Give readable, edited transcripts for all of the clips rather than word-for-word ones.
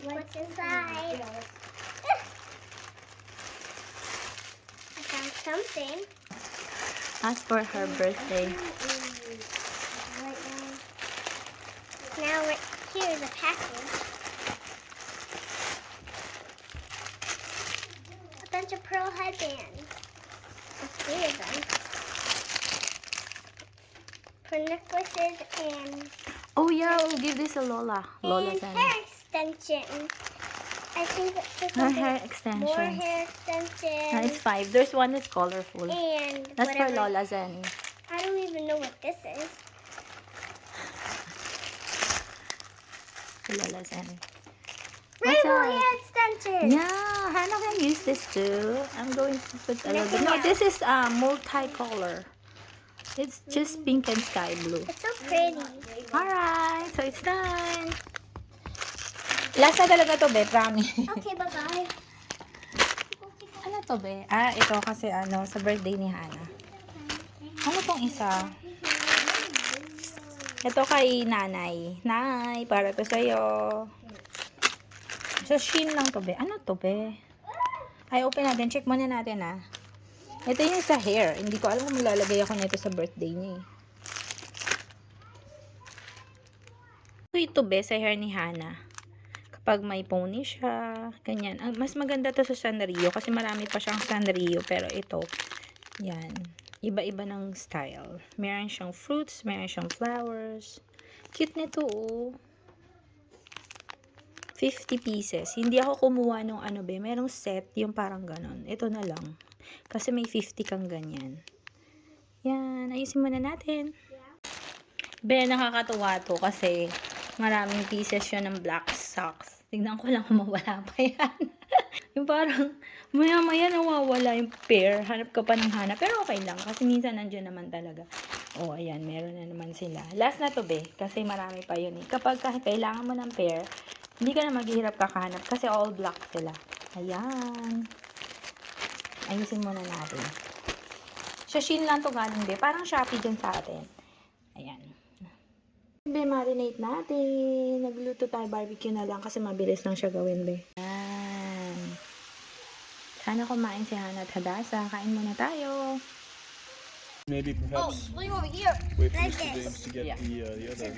What's inside? I found something. As for her birthday. Now here's a package. A bunch of pearl headbands. There's 3 of them. For necklaces and Oh yeah, we'll give this to Lola. Lola's and hair extensions. I think it's her hair more extensions. hair extensions. It's 5. There's one that's colorful. And That's for whatever. Lola Zenny. I don't even know what this is. Lola Zenny. Rainbow up? hair extensions. Yeah, Hannah can use this too. I'm going to put a little bit. No, Nothing this is multicolor. It's just pink and sky blue. It's so pretty. Alright, so it's done. Last na talaga to, be. Promise. Okay, bye-bye. Ano to, be? Ah, ito kasi sa birthday ni Hannah. Ano tong isa? Ito kay nanay. Nay, para to sa'yo. So, Shein lang to, be. Ano to, be? Ay, open natin. Check muna natin, ah. Ito yung sa hair. Hindi ko alam kung maglalagay ako nito sa birthday niya, Ito, be, sa hair ni Hannah. Kapag may pony siya, ganyan. Mas maganda to sa Sanrio kasi marami pa siyang Sanrio. Pero ito, yan. Iba-iba ng style. Meron siyang fruits, meron siyang flowers. Cute nito, oh. 50 pieces. Hindi ako kumuha nung be. Merong set, yung parang ganon. Ito na lang. Kasi may 50 kang ganyan. Yan. Ayusin muna natin. Be, nakakatuwa to kasi maraming pieces yun ng black socks. Tignan ko lang kung mawala pa yan. Yung parang, maya-maya nawawala yung pair. Hanap ka pa ng hanap. Pero okay lang. Kasi minsan nandiyan naman talaga. Oh, ayan. Meron na naman sila. Last na to, be. Kasi marami pa yun, Kapag kailangan mo ng pair, hindi ka na maghihirap kakahanap. Kasi all black sila. Ayan. Ayusin muna natin. Sa Shein lang to galing, be. Parang Shopee din sa atin. Ayan. Be, marinate natin. Nagluto tayo barbecue na lang kasi mabilis lang siya gawin, be. Ayan. Sana kumain si Hannah at Hadasa. Kain muna tayo. Maybe perhaps Look over here. wait for Like Mr. this. James to get the other.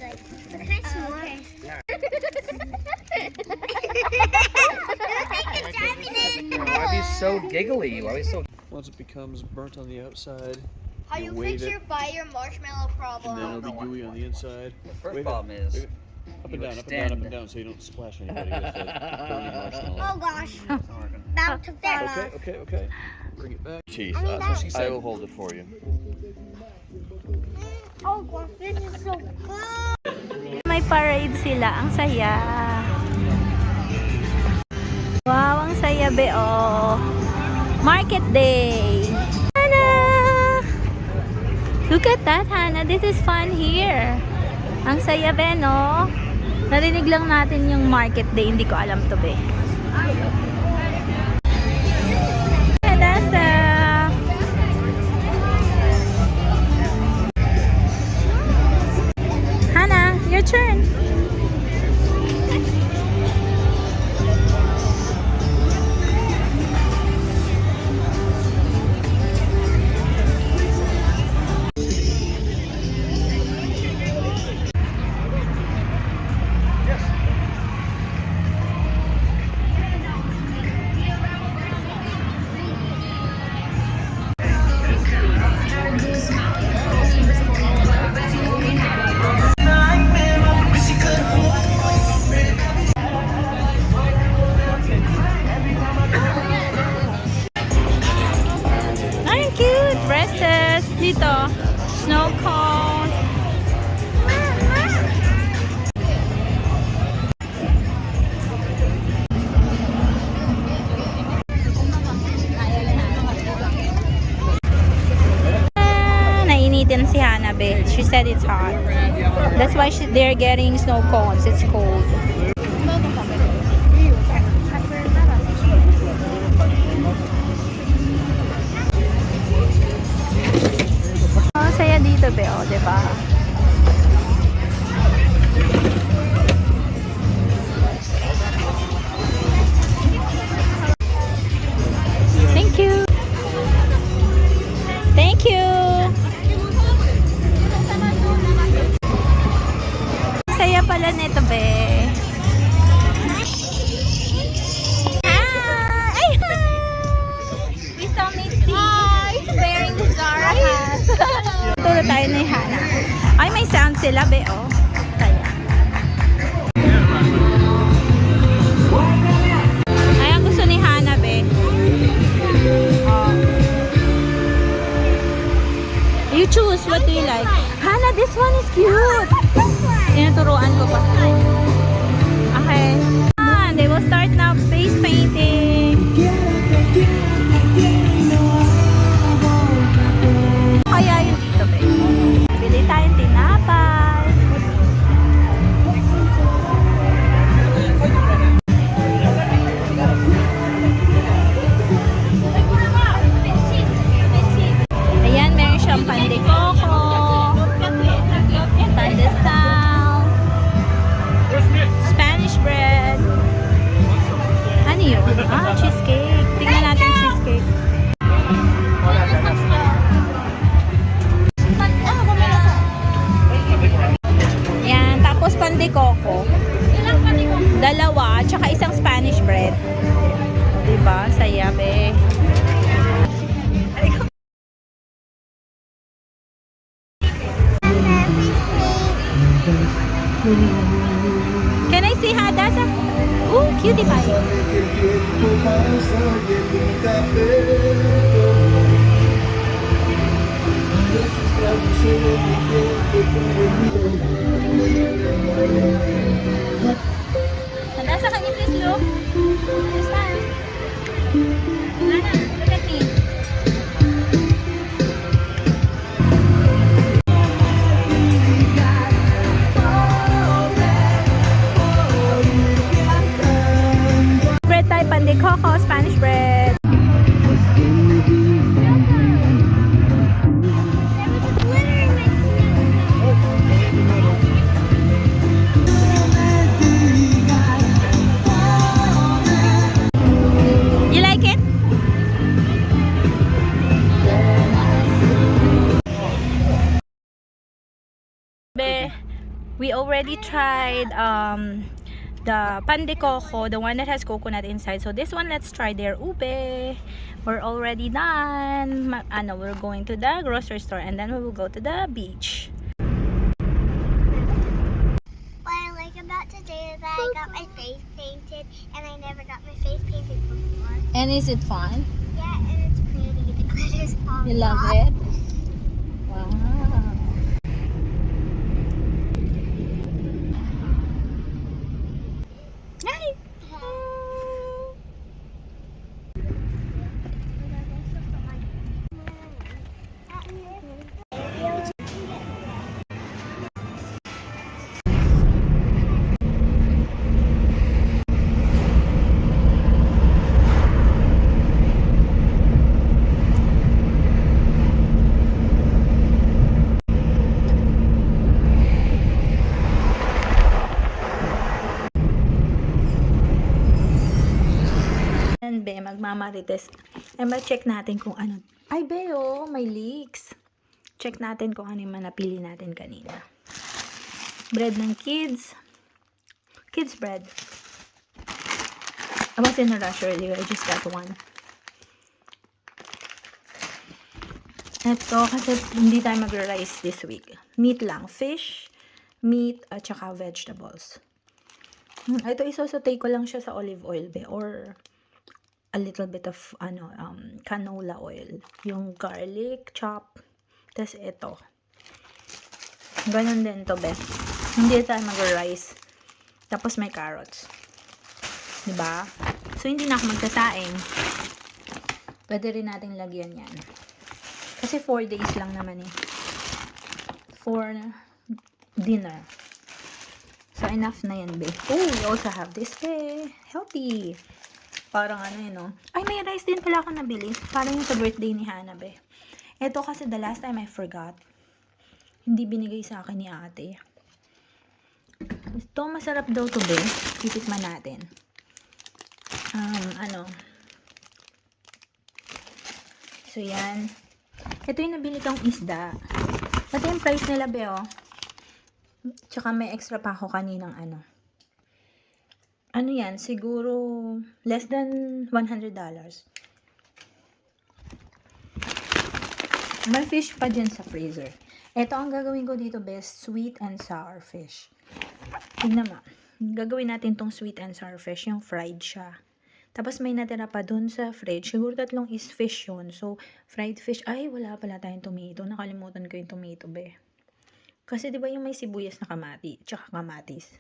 Okay. Why be so giggly? Why be so? Once it becomes burnt on the outside, How you wave fix it, your fire marshmallow and then problem? it'll be gooey on the inside. The first Wave it, problem is wave it. Up and you down, up and down, up extend. and down, so you don't splash anybody with the burning marshmallow. Oh gosh. About to fall Okay, off. okay, okay. Bring it back. Cheese. I mean, That's what she I said. will hold it for you. Oh gosh, this is so good. May parade sila. Ang saya. Wow, ang saya, be, oh. Market day. Hannah! Look at that, Hannah. This is fun here. Ang saya, be, no? Narinig lang natin yung market day. Hindi ko alam to, be. Hadasa! Hannah, your turn. Ay, cute! Dresses. Dito. Snow cone. Nainitin si Hannah, be. She said it's hot. That's why they're getting snow cones. It's cold. Oh, saya dito, be. Oh, diba? is cute! Tinuturuan ko pa. Okay. They will start now face painting. Kaya yun dito, babe. Bili tayong tinapay. Ayan, meron siyang pandekoko. Pandesal. Spanish bread. Ano yun? Cheesecake. Tingnan natin yung cheesecake. Yan, tapos pandekoko. Dalawa, tsaka isang Spanish bread. Diba? Saya, be. Can I see Hada? Ooh, cutie pie. Hada, can you please look? This time. Hana, look at me. Bread type, pandekoko, Spanish bread. You like it? We already tried the pan de coco, the one that has coconut inside. So this one, let's try their ube. We're already done. We're going to the grocery store and then we will go to the beach. What I like about today is that I got my face painted, and I never got my face painted before. And is it fun? Yeah, and it's pretty. The glitter's falling You love off. it? Wow. Hi. Be, magmamarites. And check natin kung ano. Ay, be, oh, may leaks. Check natin kung ano yung napili natin kanina. Bread ng kids. Kids bread. I was in a rush earlier. I just got one. Ito, kasi hindi tayo mag-rice this week. Meat lang. Fish, meat, at saka vegetables. Ito, isosote ko lang siya sa olive oil, be, or a little bit of canola oil, yung garlic chop, tas ito ganun din to, be. Hindi tayo mag-rice, tapos may carrots, diba? So hindi na ako magsasaing. Pwede rin nating lagyan yan kasi 4 days lang naman eh, for dinner. So enough na yan, be. Oh, we also have this, be. Healthy. Parang no? Ay, may rice din pala ako nabili. Parang yung sa birthday ni Hana, be. Ito kasi the last time I forgot. Hindi binigay sa akin ni ate. Ito, masarap daw to, be. Titikman natin. So, yan. Ito yung nabili kong isda. Ito yung price nila, be, oh. Tsaka may extra pa ako kaninang ano yan, siguro less than $100. May fish pa dyan sa freezer. Ito ang gagawin ko dito, best sweet and sour fish. Tignan mo. Gagawin natin tong sweet and sour fish, yung fried siya. Tapos may natira pa dun sa fridge. Siguro 3 is fish yun. So, fried fish. Ay, wala pala tayong tomato. Nakalimutan ko yung tomato, be. Kasi di ba yung may sibuyas na tsaka kamatis.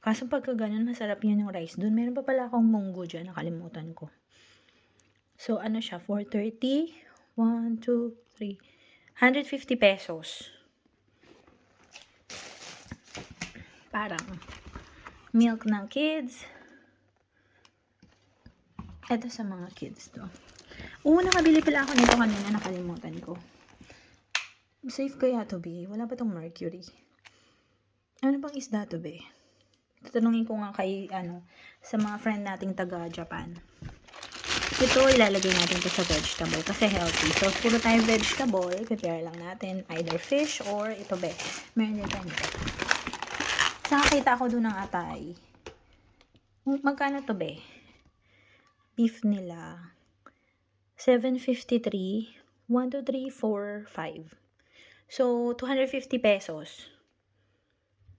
Kaso pagka ganun, masarap yun yung rice dun. Meron pa pala akong munggo dyan, nakalimutan ko. So, ano siya, 430, 1, 2, 3, 150 pesos. Parang milk ng kids. Ito sa mga kids to. Nakabili pala ako nito kanina, nakalimutan ko. Safe kaya to be? Wala ba tong mercury? Ano bang isda to be? Tatanungin ko nga kay, sa mga friend nating taga-Japan. Ito, ilalagay natin to sa vegetable kasi healthy. So, puro tayo vegetable, prepare lang natin either fish or ito be. Meron din tayo nito. Nakakita ako doon ng atay. Magkano to be? Beef nila. 753. 1, 2, 3, 4, 5. So, 250 pesos.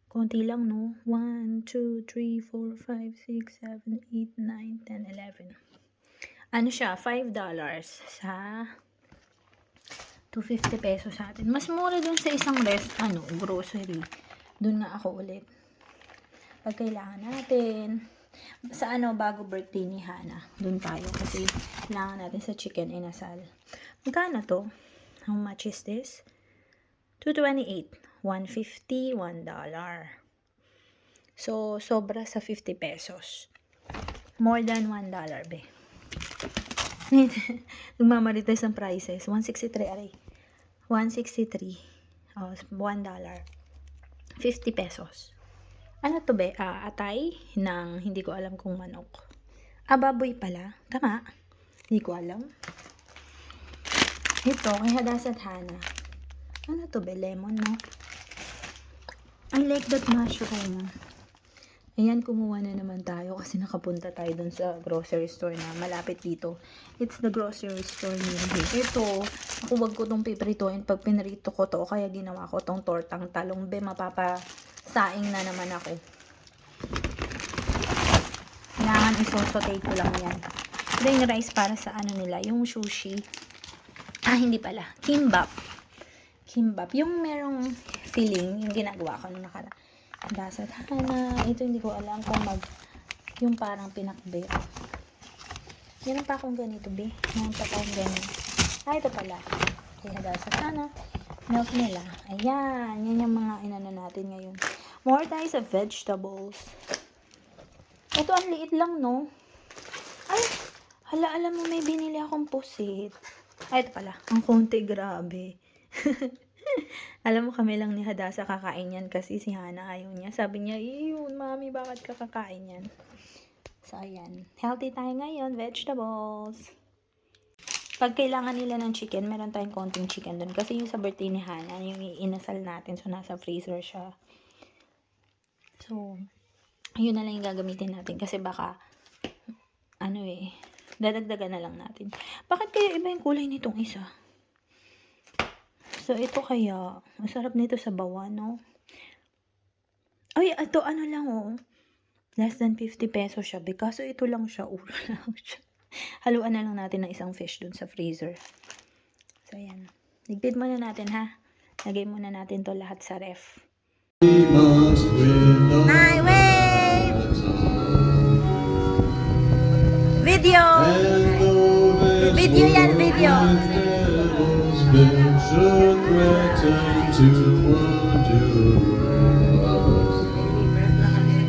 Konti lang, no? 1, 2, 3, 4, 5, 6, 7, 8, 9, 10, 11. Ano siya? $5 sa 250 pesos sa atin. Mas mura dun sa isang grocery. Dun nga ako ulit. Pag kailangan natin, sa bago birthday ni Hana. Dun tayo kasi kailangan natin sa chicken inasal. Magkano to? How much is this? $2.28. 150, $1. So, sobra sa 50 pesos. More than $1, be. Nagmamarites ang prices. 163, aray. 163. Oh, $1. 50 pesos. Ano to, be? Atay ng hindi ko alam kung manok. Baboy pala. Tama. Hindi ko alam. Ito, kay Hadas at Hana. Ano to, be? Lemon, no? I like that mushroom. Ayan, kumuha na naman tayo kasi nakapunta tayo dun sa grocery store na malapit dito. It's the grocery store near here. Ito, ako wag ko tong piprituin pag pinrito ko to. Kaya ginawa ko tong tortang talong. Be, mapapasaing na naman ako. Kailangan isosote ko lang yan. Ito yung rice para sa nila, yung sushi. Hindi pala. Kimbap. Yung merong filling, yung ginagawa ko nung Dasat Hana. Ito hindi ko alam kung yung parang pinakbe. Meron pa akong ganito, be. Meron pa akong ganito. Ito pala. Kaya Dasat Hana. Milk nila. Ayan. Yan yung mga inano natin ngayon. More tayo sa vegetables. Ito, ang liit lang, no? Ay, alam mo, may binili akong pusit. Ito pala. Ang konti, grabe. Alam mo, kami lang ni Hadasa kakain yan kasi si Hana ayaw niya. Sabi niya, yun, mami, bakit ka kakain yan? So, ayan. Healthy tayo ngayon. Vegetables. Pag kailangan nila ng chicken, meron tayong konting chicken dun. Kasi yung sa birthday ni Hana, yung inasal natin. So, nasa freezer siya. So, yun na lang yung gagamitin natin. Kasi baka, dadagdagan na lang natin. Bakit kaya iba yung kulay nitong isa? So, ito kaya, masarap nito sa bawa, no? Ay, ito, lang, less than 50 pesos siya. Because ito lang siya, ulo lang siya. Haluan na lang natin ng isang fish dun sa freezer. So, ayan. Ligpit muna natin, ha? Lagay muna natin to lahat sa ref. Highway! Video! Video yan, video!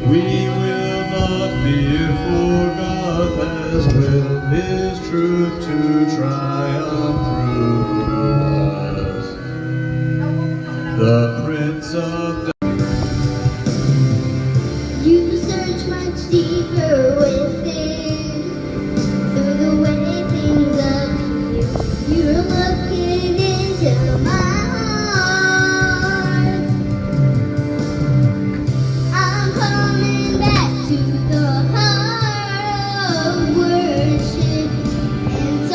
We will not fear, for God has willed His truth to triumph through us. The Prince of You search much deeper within, through the way things appear. You're looking into my heart. I'm coming back to the heart of worship and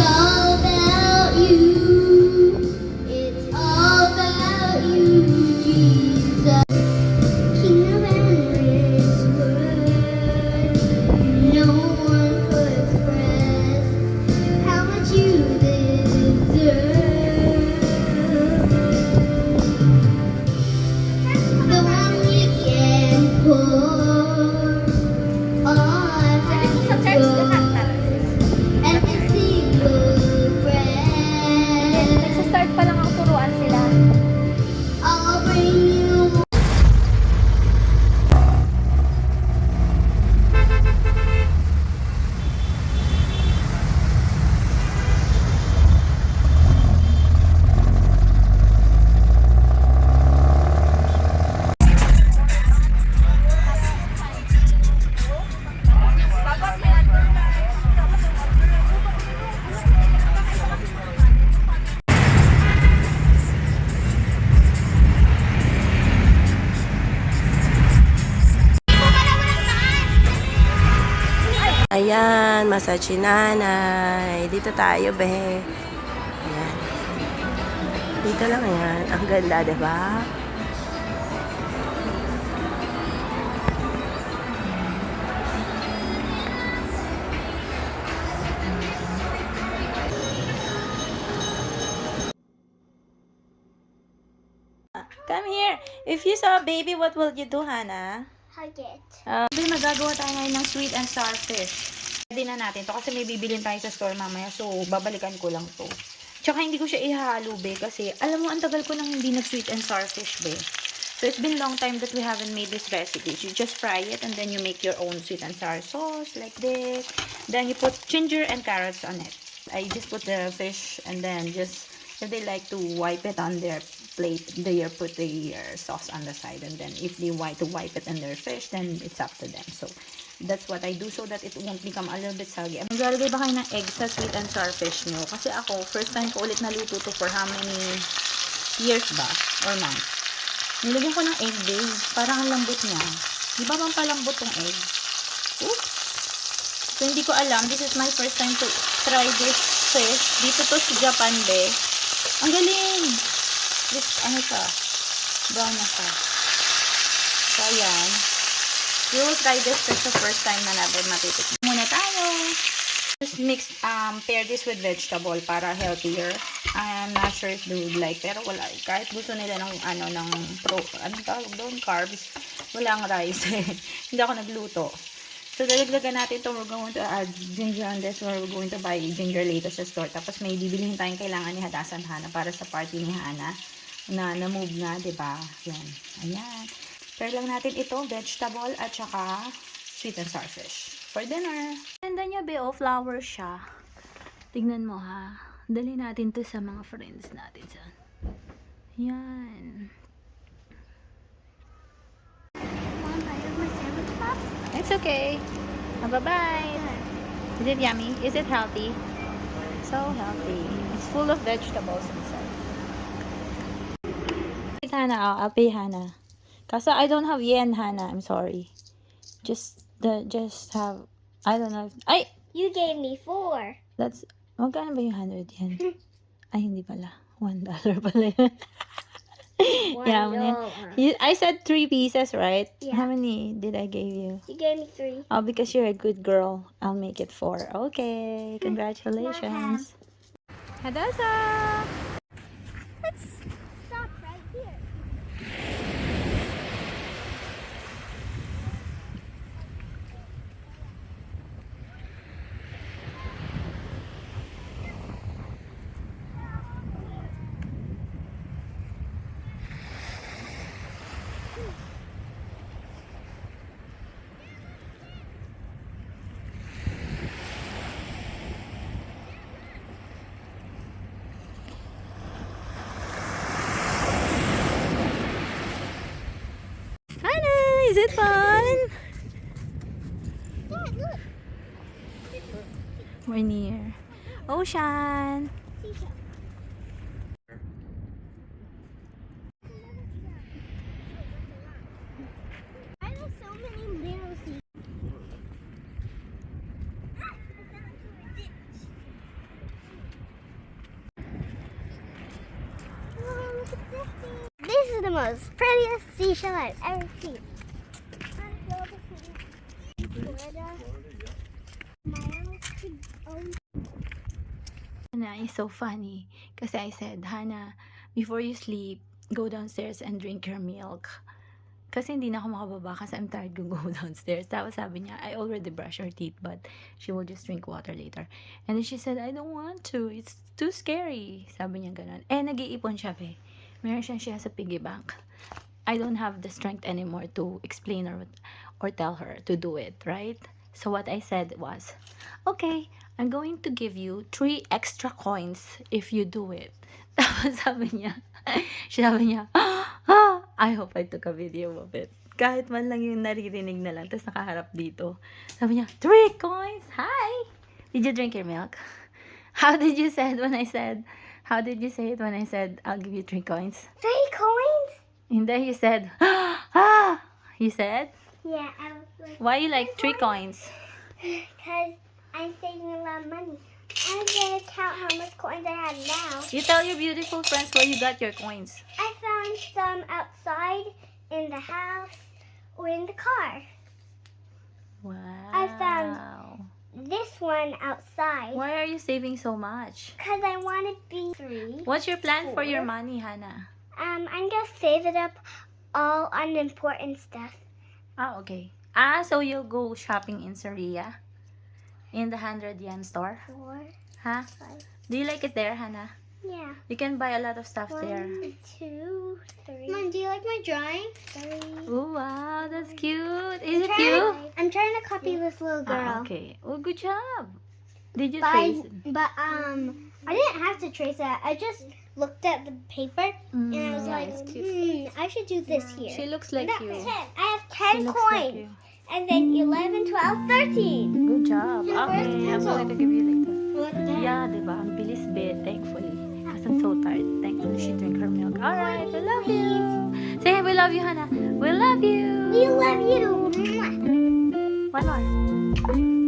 Ayan, massage si nanay. Dito tayo, be. Ayan. Dito lang yan. Ang ganda, diba? Come here. If you saw a baby, what will you do, Hana? Hug it. Magagawa tayo ngayon ng sweet and sour fish. Pwede na natin to kasi may bibilin tayo sa store mamaya. So, babalikan ko lang to. Tsaka hindi ko siya ihalo, be. Kasi, alam mo, ang tagal ko nang hindi nag-sweet and sour fish, be. So, it's been long time that we haven't made this recipe. You just fry it and then you make your own sweet and sour sauce like this. Then you put ginger and carrots on it. I just put the fish and then just, if they like to wipe it on their plate, they put the sauce on the side. And then if they want to wipe it on their fish, then it's up to them. So, that's what I do so that it won't become a little bit soggy. Maglalagay ba kayo ng egg sa sweet and sour fish nyo? Kasi ako, first time ko ulit naluto to for how many years ba? Or months? Nilagyan ko ng egg, babe. Parang ang lambot niya. Di ba bang palambot tong egg? Oops! So, hindi ko alam. This is my first time to try this fish. Dito to sa Japan, be. Ang galing! This, ano siya? Brown na siya. So, ayan. We will try this fish the first time na natin matitikman. Muna tayo. Just mix, pair this with vegetable para healthier. I'm not sure if they would like, pero wala. Kahit gusto nila ng, anong tawag doon? Carbs. Walang rice. Hindi ako nagluto. So, dalagdagan natin ito. We're going to add ginger on this or we're going to buy ginger later sa store. Tapos may bibilihin tayong kailangan ni Hadasan Hana para sa party ni Hana na na-move na, diba? Yan. Ayan. Pair lang natin ito, vegetable at saka sweet and sour fish for dinner. Ganda niya, be, oh, flower siya. Tignan mo, ha. Dali natin to sa mga friends natin. Yan. Mom, I have my sandwich box. It's okay. Bye-bye. Is it yummy? Is it healthy? So healthy. It's full of vegetables inside. Wait, Hana. I'll pay Hana. Kasi I don't have yen, Hana. I'm sorry. Just have, I don't know. You gave me 4. That's, magkano ba yung 100 yen? Ay, hindi pala. $1 pala yun. Yeah, I said 3 pieces, right? Yeah. How many did I give you? You gave me 3. Oh, because you're a good girl, I'll make it 4. Okay, congratulations. Hadasa! Let's stop right here. Hana, is it fun? Dad, look. We're near ocean. Seashell. Why are there so many little seashells? Oh, look at this thing. This is the most prettiest seashell I've ever seen. Florida. Hana is so funny kasi I said, Hana, before you sleep, go downstairs and drink your milk. Kasi hindi na ako makababa kasi I'm tired to go downstairs. Tapos sabi niya, I already brushed her teeth but she will just drink water later. And then she said, I don't want to. It's too scary. Sabi niya ganun. Eh, nag-iipon siya, be. Meron siya sa piggy bank. I don't have the strength anymore to explain or tell her to do it, right? So what I said was, okay, I'm going to give you 3 extra coins if you do it. Tapos sabi niya, I hope I took a video of it. Kahit man lang yung naririnig na lang, tapos nakaharap dito. Sabi niya, 3 coins? Hi! Did you drink your milk? How did you say it when I said, I'll give you 3 coins? 3 coins? Hindi, you said, you said? Yeah, I was like, Why you like 3 coins? Because I'm saving a lot of money. I'm going to count how much coins I have now. You tell your beautiful friends where you got your coins. I found some outside, in the house, or in the car. Wow. I found this one outside. Why are you saving so much? Because I want to be 3. What's your plan for your 4. money, Hannah? I'm going to save it up all on important stuff. Ah, okay. So you'll go shopping in Saria? In the 100 yen store? 4, Huh? 5. Do you like it there, Hannah? Yeah. You can buy a lot of stuff 1, there. 2, 3. Mom, do you like my drawing? 3. Oh, wow. That's cute. Is it you? I'm trying to copy this little girl. Ah, okay. Oh, good job. Did you But trace it? I didn't have to trace that. I just looked at the paper and I was yeah, like, it's cute. I should do this here. She looks like That's you. 10. I have She 10 looks like coins. you. And then 11, 12, 13. Good job. Yeah, where's the Okay, I'm pencil? going to give you later. What the Yeah, diba? Ang bilis, be, thankfully. Because I'm so tired. Thankfully, she drank her milk. Alright, we love you. Say, we love you, Hannah. We love you. We love you. Mwah. One more.